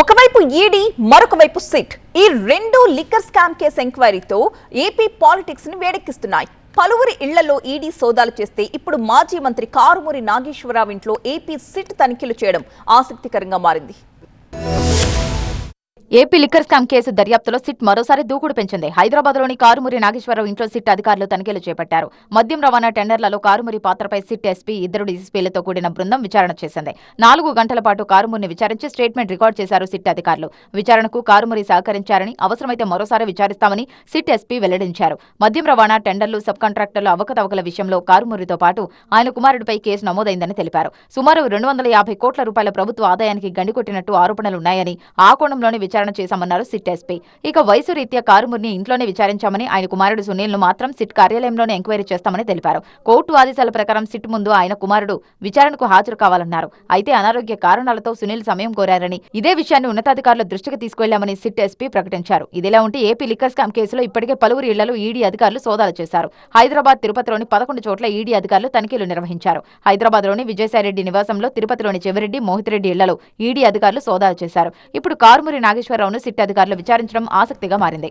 ఒకవైపు ఈడీ మరొక వైపు సిట్ ఈ రెండు లిక్కర్ స్కామ్ కేసు ఎంక్వైరీతో ఏపీ పాలిటిక్స్ ని వేడెక్కిస్తున్నాయి. పలువురి ఇళ్లలో ఈడీ సోదాలు చేస్తే ఇప్పుడు మాజీ మంత్రి కారుమూరి నాగేశ్వరరావు ఇంట్లో ఏపీ సిట్ తనిఖీలు చేయడం ఆసక్తికరంగా మారింది. ఏపీ లిక్కర్ స్కామ్ కేసు దర్యాప్తులో సిట్ మరోసారి దూకుడు పెంచింది. హైదరాబాద్లోని కారుమూరి నాగేశ్వరరావు ఇంట్లో సిట్ అధికారులు తనిఖీలు చేపట్టారు. మద్యం రవాణా టెండర్లలో కారుమూరి పాత్రపై సిట్ ఎస్పీ, ఇద్దరు డీసీపీలతో కూడిన బృందం విచారణ చేసింది. 4 గంటల పాటు కారుమూరిని విచారించి స్టేట్మెంట్ రికార్డు చేశారు సిట్ అధికారులు. విచారణకు కారుమూరి సహకరించారని, అవసరమైతే మరోసారి విచారిస్తామని సిట్ ఎస్పీ వెల్లడించారు. మద్యం రవాణా టెండర్లు, సబ్ కాంట్రాక్టర్ల అవకతవకల విషయంలో కారుమూరితో పాటు ఆయన కుమారుడిపై కేసు నమోదైందని తెలిపారు. సుమారు 250 కోట్ల రూపాయల ప్రభుత్వ ఆదాయానికి గండికొట్టినట్టు ఆరోపణలున్నాయని, ఆ కోణంలోనే విచారణ చేశామన్నారు సిట్ ఎస్పీ. ఇక వయసు రీత్యా కారుమూరిని ఇంట్లోనే విచారించామని, ఆయన కుమారుడు సునీల్ ను మాత్రం సిట్ కార్యాలయంలోనే ఎంక్వైరీ చేస్తామని తెలిపారు. కోర్టు ఆదేశాల ప్రకారం సిట్ ముందు ఆయన కుమారుడు విచారణకు హాజరు కావాలన్నారు. అయితే అనారోగ్య కారణాలతో సునీల్ సమయం కోరారని, ఇదే విషయాన్ని ఉన్నతాధికారుల దృష్టికి తీసుకెళ్లామని సిట్ ఎస్పీ ప్రకటించారు. ఇదిలా ఉంటే ఏపీ లిక్కర్ స్కామ్ కేసులో ఇప్పటికే పలువురు ఇళ్లలో ఈడీ అధికారులు సోదాలు చేశారు. హైదరాబాద్, తిరుపతిలోని 11 చోట్ల ఈడీ అధికారులు తనిఖీలు నిర్వహించారు. హైదరాబాద్లోని విజయసాయిరెడ్డి నివాసంలో, తిరుపతిలోని చెవిరెడ్డి, మోహిత్ రెడ్డి ఇళ్లలో ఈడీ అధికారులు సోదాలు చేశారు. ఇప్పుడు కారుమూరి నాగేశ్వరరావును సిట్ అధికారులు విచారించడం ఆసక్తిగా మారింది.